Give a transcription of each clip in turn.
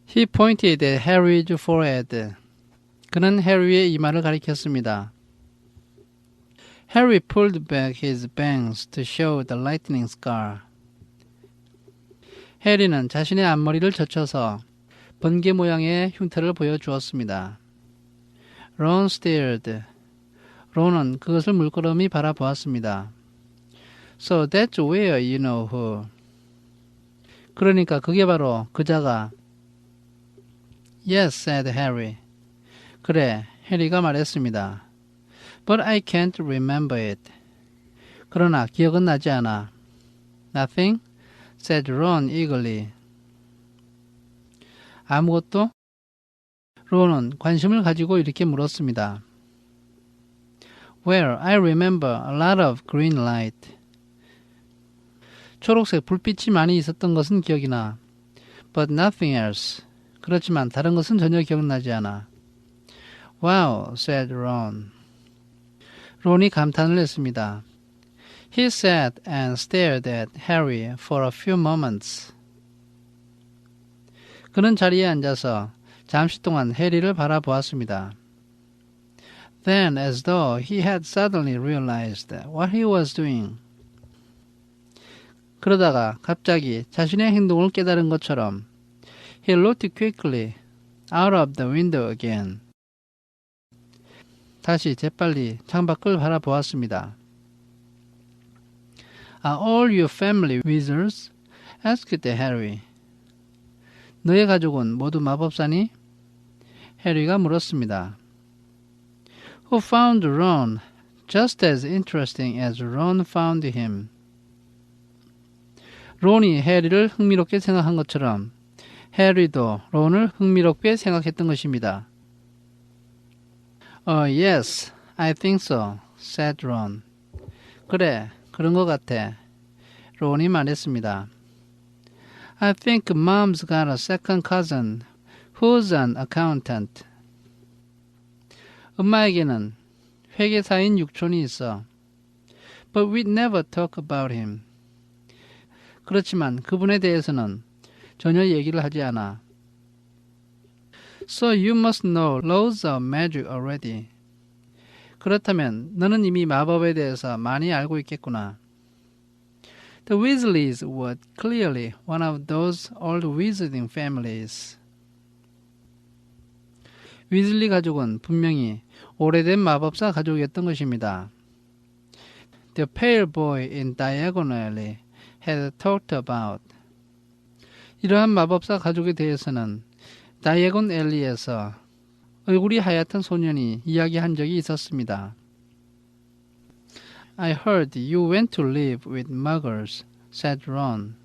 He pointed at Harry's forehead. 그는 해리의 이마를 가리켰습니다. Harry pulled back his bangs to show the lightning scar. 해리는 자신의 앞머리를 젖혀서 번개 모양의 흉터를 보여주었습니다. Ron stared. 론은 그것을 물끄러미 바라보았습니다. So that's where you know who. 그러니까 그게 바로 그자가. Yes, said Harry. 그래, 해리가 말했습니다. But I can't remember it. 그러나 기억은 나지 않아. Nothing? said Ron eagerly. 아무것도? 론은 관심을 가지고 이렇게 물었습니다. Well, I remember a lot of green light. 초록색 불빛이 많이 있었던 것은 기억이 나. But nothing else. 그렇지만 다른 것은 전혀 기억나지 않아. Wow, said Ron. 론이 감탄을 했습니다. He sat and stared at Harry for a few moments. 그는 자리에 앉아서 잠시 동안 해리를 바라보았습니다. Then, as though he had suddenly realized what he was doing. 그러다가 갑자기 자신의 행동을 깨달은 것처럼 he looked quickly out of the window again. 다시 재빨리 창밖을 바라보았습니다. Are all your family wizards? asked Harry. 너의 가족은 모두 마법사니? 해리가 물었습니다. Who found Ron just as interesting as Ron found him? 론이 해리를 흥미롭게 생각한 것처럼 해리도 론을 흥미롭게 생각했던 것입니다. Yes, I think so, said Ron. 그래, 그런 것 같아. 론이 말했습니다. I think Mom's got a second cousin who's an accountant. 엄마에게는 회계사인 육촌이 있어. But we never talk about him. 그렇지만 그분에 대해서는 전혀 얘기를 하지 않아. So you must know loads of magic already. 그렇다면 너는 이미 마법에 대해서 많이 알고 있겠구나. The Weasleys were clearly one of those old wizarding families. 위즐리 가족은 분명히 오래된 마법사 가족이었던 것입니다. The pale boy in Diagon Alley had talked about. 이러한 마법사 가족에 대해서는 다이애곤 앨리에서 얼굴이 하얗던 소년이 이야기한 적이 있었습니다. I heard you went to live with muggles, said Ron.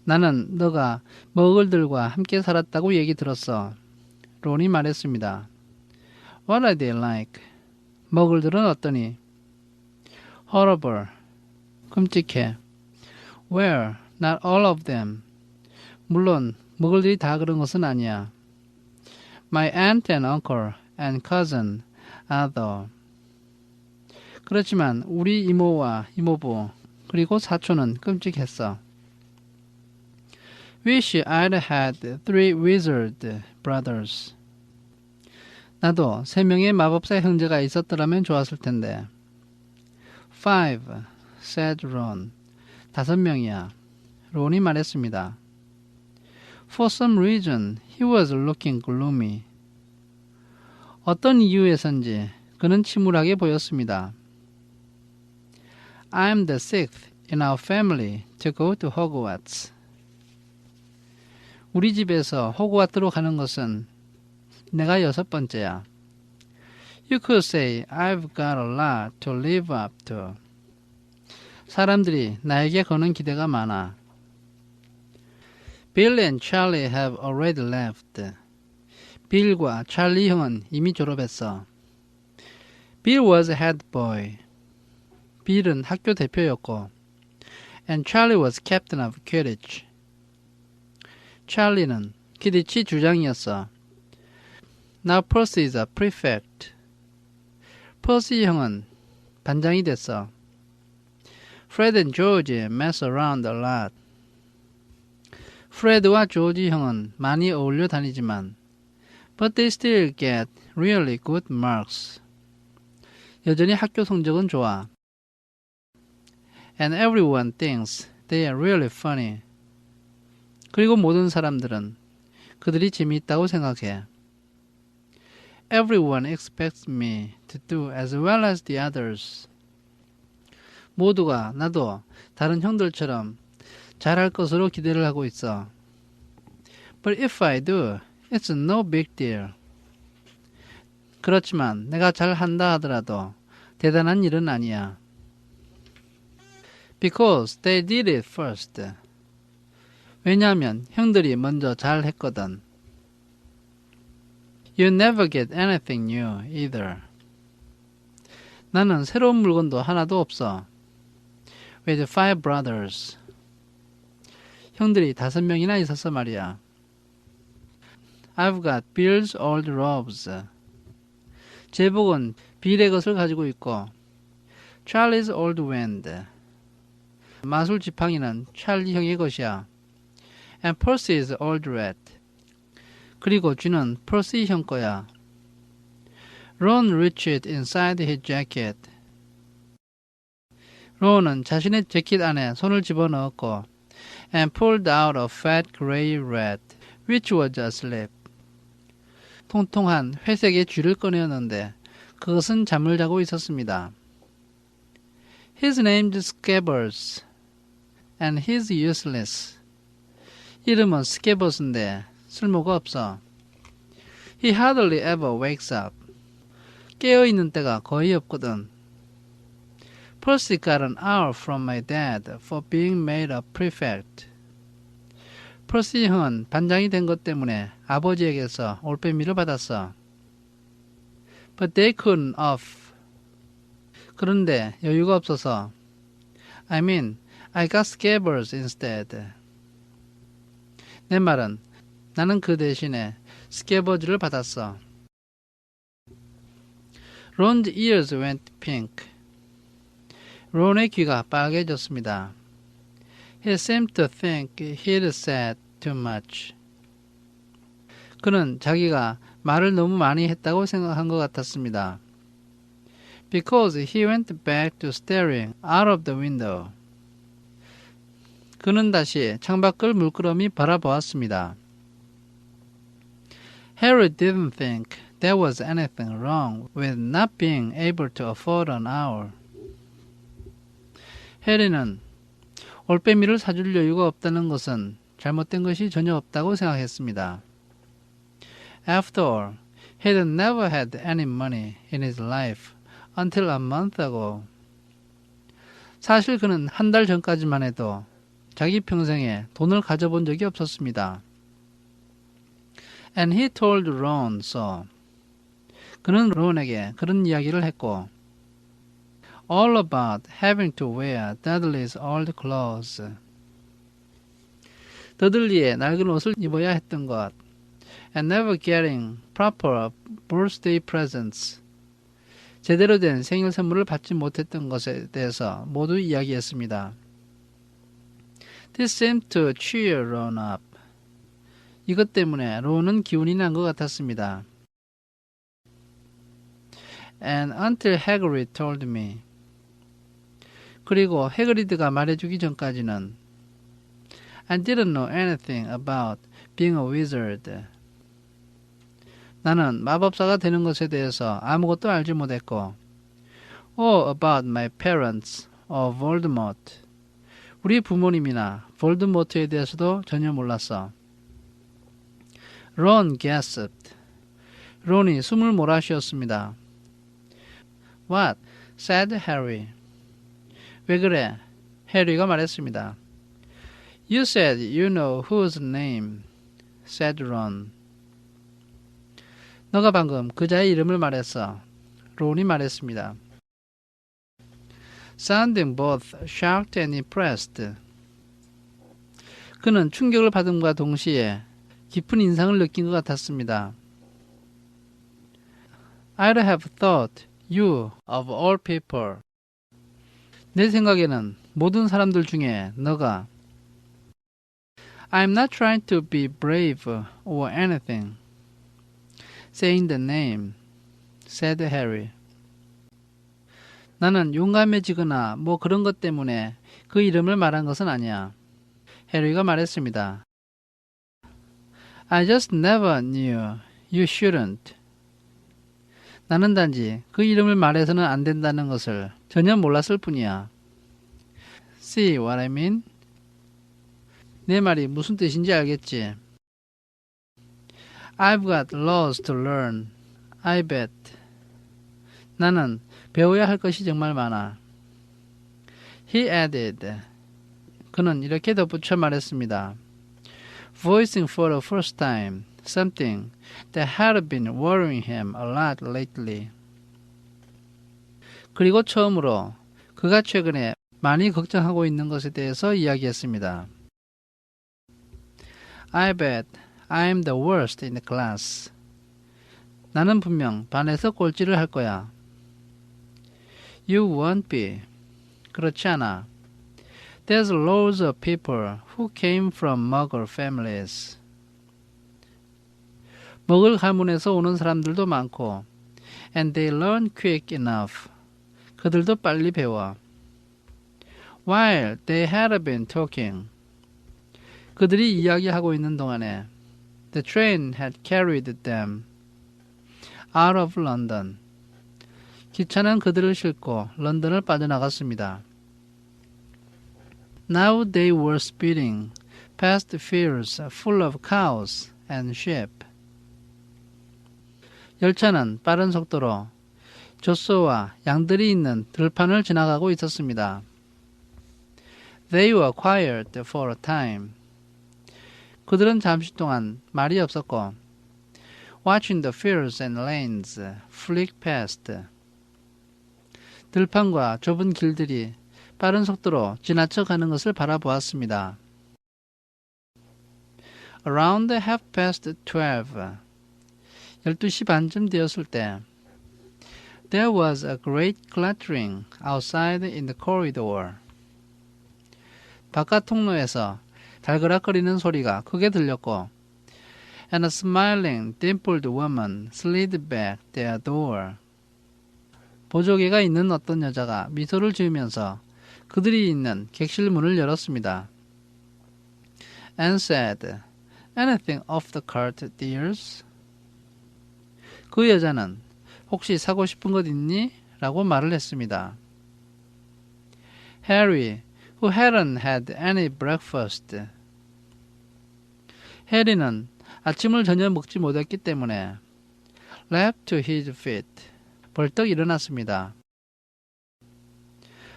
나는 너가 머글들과 함께 살았다고 얘기 들었어. 론이 말했습니다. What are they like? 머글들은 어떠니? Horrible. 끔찍해. Well, not all of them. 물론 머글들이 다 그런 것은 아니야. My aunt and uncle and cousin are though. 그렇지만 우리 이모와 이모부 그리고 사촌은 끔찍했어. Wish I'd had 3 wizard brothers. 나도 3명의 마법사 형제가 있었더라면 좋았을 텐데. 5, said Ron. 5명이야. 론이 말했습니다. For some reason, he was looking gloomy. 어떤 이유에선지 그는 침울하게 보였습니다. I'm the 6th in our family to go to Hogwarts. 우리 집에서 호그와트로 가는 것은 내가 6번째야. You could say I've got a lot to live up to. 사람들이 나에게 거는 기대가 많아. Bill and Charlie have already left. 빌과 찰리 형은 이미 졸업했어. Bill was head boy. 빌은 학교 대표였고, and Charlie was captain of Quidditch. 찰리는 퀴디치 주장이었어. Now Percy is a prefect. 퍼시 형은 반장이 됐어. Fred and George mess around a lot. 프레드와 조지 형은 많이 어울려 다니지만 but they still get really good marks. 여전히 학교 성적은 좋아. And everyone thinks they are really funny. 그리고 모든 사람들은 그들이 재미있다고 생각해. Everyone expects me to do as well as the others. 모두가 나도 다른 형들처럼 잘할 것으로 기대를 하고 있어. But if I do, it's no big deal. 그렇지만 내가 잘한다 하더라도 대단한 일은 아니야. Because they did it first. 왜냐하면 형들이 먼저 잘했거든. You never get anything new either. 나는 새로운 물건도 하나도 없어. With 5 brothers. 형들이 5명이나 있어서 말이야. I've got Bill's old robes. 제복은 빌의 것을 가지고 있고 Charlie's old wind. 마술 지팡이는 찰리 형의 것이야. And Percy's old rat. 그리고 쥐는 퍼시 형 거야. Ron reached inside his jacket. 론은 자신의 재킷 안에 손을 집어넣었고 and pulled out a fat gray rat, which was asleep. 통통한 회색의 쥐를 꺼내었는데 그것은 잠을 자고 있었습니다. His name's Scabbers, and he's useless. 이름은 스캐버스인데 쓸모가 없어. He hardly ever wakes up. 깨어있는 때가 거의 없거든. Percy got an hour from my dad for being made a prefect. 퍼시 형은 반장이 된 것 때문에 아버지에게서 올빼미를 받았어. But they couldn't off. 그런데 여유가 없어서 I mean, I got Scabbers instead. 내 말은 나는 그 대신에 스캐버즈를 받았어. Ron's ears went pink. 론의 귀가 빨개졌습니다. He seemed to think he'd said too much. 그는 자기가 말을 너무 많이 했다고 생각한 것 같았습니다. Because he went back to staring out of the window. 그는 다시 창밖을 물끄러미 바라보았습니다. Harry didn't think there was anything wrong with not being able to afford an hour. 해리는 올빼미를 사줄 여유가 없다는 것은 잘못된 것이 전혀 없다고 생각했습니다. After all, he'd never had any money in his life until a month ago. 사실 그는 한 달 전까지만 해도 자기 평생에 돈을 가져본 적이 없었습니다. And he told Ron so. 그는 론에게 그런 이야기를 했고 all about having to wear Dudley's old clothes. 더들리의 낡은 옷을 입어야 했던 것 and never getting proper birthday presents. 제대로 된 생일 선물을 받지 못했던 것에 대해서 모두 이야기했습니다. This seemed to cheer Ron up. 이것 때문에 론은 기운이 난 것 같았습니다. And until Hagrid told me. 그리고 해그리드가 말해주기 전까지는 I didn't know anything about being a wizard. 나는 마법사가 되는 것에 대해서 아무것도 알지 못했고 or about my parents or Voldemort. 우리 부모님이나 볼드모트에 대해서도 전혀 몰랐어. Ron gasped. 론이 숨을 몰아쉬었습니다. What? said Harry. 왜 그래? 해리가 말했습니다. You said you know whose name, said Ron. 너가 방금 그자의 이름을 말했어. 론이 말했습니다. Sounding both shocked and impressed. 그는 충격을 받음과 동시에 깊은 인상을 느낀 것 같았습니다. I'd have thought you of all people. 내 생각에는 모든 사람들 중에 너가 I'm not trying to be brave or anything. Saying the name, said Harry. 나는 용감해지거나 뭐 그런 것 때문에 그 이름을 말한 것은 아니야. 해리가 말했습니다. I just never knew you shouldn't. 나는 단지 그 이름을 말해서는 안 된다는 것을 전혀 몰랐을 뿐이야. See what I mean? 내 말이 무슨 뜻인지 알겠지? I've got lots to learn. I bet. 나는 배워야 할 것이 정말 많아. He added. 그는 이렇게 덧붙여 말했습니다. Voicing for the first time something that had been worrying him a lot lately. 그리고 처음으로 그가 최근에 많이 걱정하고 있는 것에 대해서 이야기했습니다. I bet I'm the worst in the class. 나는 분명 반에서 꼴찌를 할 거야. You won't be. 그렇지 않아. There's loads of people who came from Muggle families. 머글 가문에서 오는 사람들도 많고, and they learn quick enough. 그들도 빨리 배워. While they had been talking. 그들이 이야기하고 있는 동안에, the train had carried them out of London. 기차는 그들을 싣고 런던을 빠져나갔습니다. Now they were speeding past fields full of cows and sheep. 열차는 빠른 속도로 젖소와 양들이 있는 들판을 지나가고 있었습니다. They were quiet for a time. 그들은 잠시 동안 말이 없었고, watching the fields and lanes flick past. 들판과 좁은 길들이 빠른 속도로 지나쳐 가는 것을 바라보았습니다. Around 12:30, 12시 반쯤 되었을 때, there was a great clattering outside in the corridor. 바깥 통로에서 달그락거리는 소리가 크게 들렸고, and a smiling, dimpled woman slid back their door. 보조개가 있는 어떤 여자가 미소를 지으면서 그들이 있는 객실 문을 열었습니다. And said, anything off the cart, dears? 그 여자는 혹시 사고 싶은 것 있니? 라고 말을 했습니다. Harry, who hadn't had any breakfast. 해리는 아침을 전혀 먹지 못했기 때문에 leapt to his feet. 벌떡 일어났습니다.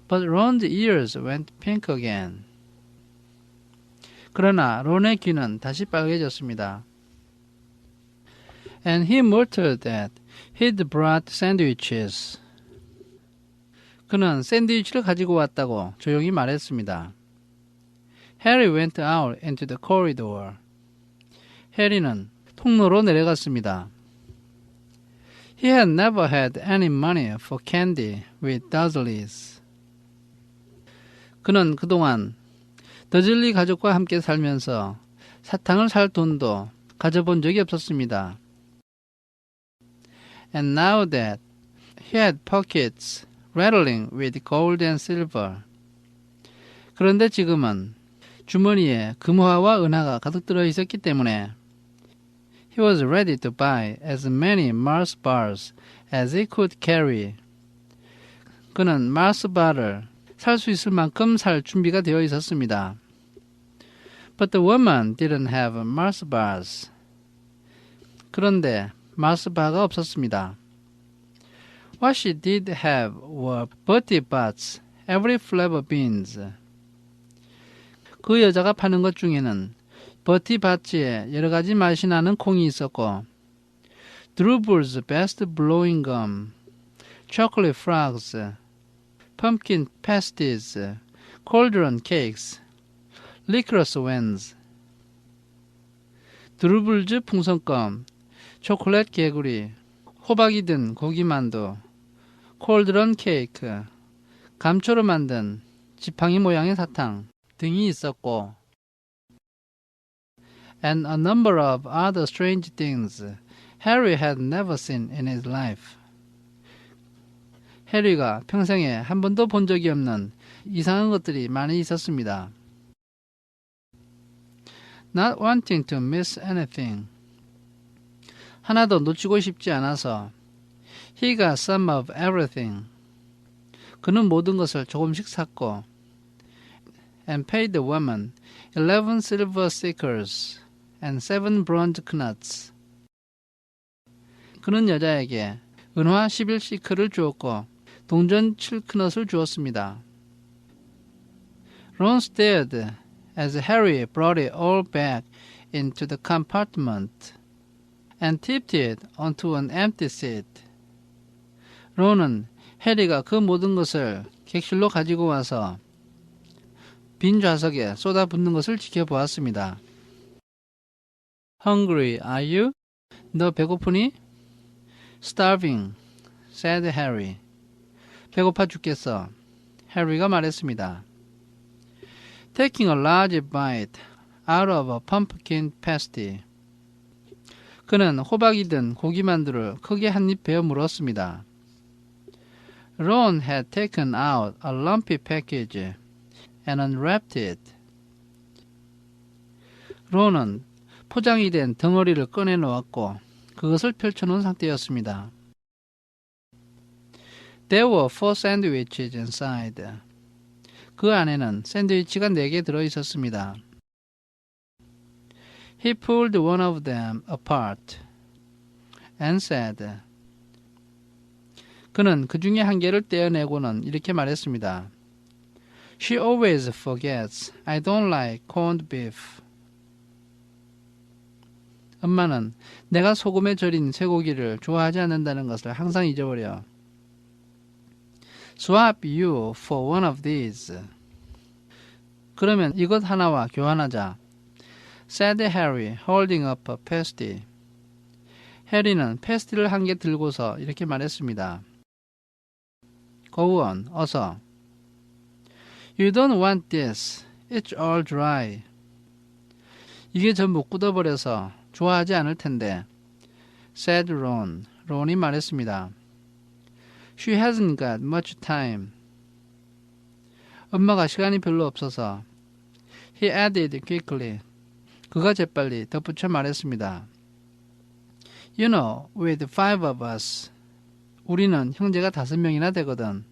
But Ron's ears went pink again. 그러나 론의 귀는 다시 빨개졌습니다. And he muttered that he'd brought sandwiches. 그는 샌드위치를 가지고 왔다고 조용히 말했습니다. Harry went out into the corridor. 해리는 통로로 내려갔습니다. He had never had any money for candy with Dursleys. 그는 그동안 더즐리 가족과 함께 살면서 사탕을 살 돈도 가져본 적이 없었습니다. And now that he had pockets rattling with gold and silver. 그런데 지금은 주머니에 금화와 은하가 가득 들어 있었기 때문에 he was ready to buy as many Mars bars as he could carry. 그는 마스 바를 살 수 있을 만큼 살 준비가 되어 있었습니다. But the woman didn't have Mars bars. 그런데 마스 바가 없었습니다. What she did have were Bertie Bott's every flavor beans. 그 여자가 파는 것 중에는 버티 바츠의 여러 가지 맛이 나는 콩이 있었고, Drupal's best blowing gum, chocolate frogs, pumpkin pasties, cauldron cakes, licorice wands. 드루블즈 풍선껌, 초콜릿 개구리, 호박이 든 고기만두, 콜드런 케이크, 감초로 만든 지팡이 모양의 사탕 등이 있었고, and a number of other strange things Harry had never seen in his life. 해리가 평생에 한 번도 본 적이 없는 이상한 것들이 많이 있었습니다. Not wanting to miss anything. 하나도 놓치고 싶지 않아서 He got some of everything. 그는 모든 것을 조금씩 샀고 and paid the woman 11 silver sickles and 7 bronze knuts. 그는 여자에게 은화 11시클을 주었고 동전 7크넛을 주었습니다. Ron stared as Harry brought it all back into the compartment and tipped it onto an empty seat. 론은 해리가 그 모든 것을 객실로 가지고 와서 빈 좌석에 쏟아붓는 것을 지켜보았습니다. Hungry, are you? 너 배고프니? Starving, said Harry. 배고파 죽겠어. 해리가 말했습니다. Taking a large bite out of a pumpkin pasty. 그는 호박이든 고기만두를 크게 한 입 베어 물었습니다. Ron had taken out a lumpy package and unwrapped it. 론은 포장이 된 덩어리를 꺼내 놓았고 그것을 펼쳐놓은 상태였습니다. There were 4 sandwiches inside. 그 안에는 샌드위치가 4개 들어있었습니다. He pulled one of them apart and said. 그는 그 중에 한 개를 떼어내고는 이렇게 말했습니다. She always forgets. I don't like corned beef. 엄마는 내가 소금에 절인 쇠고기를 좋아하지 않는다는 것을 항상 잊어버려. Swap you for one of these. 그러면 이것 하나와 교환하자. said Harry, holding up a pasty. 해리는 패스티를 한 개 들고서 이렇게 말했습니다. Go on, 어서. You don't want this. It's all dry. 이게 전부 굳어버려서 좋아하지 않을 텐데. said Ron. 론이 말했습니다. She hasn't got much time. 엄마가 시간이 별로 없어서. He added quickly. 그가 재빨리 덧붙여 말했습니다. You know, with 5 of us. 우리는 형제가 5명이나 되거든.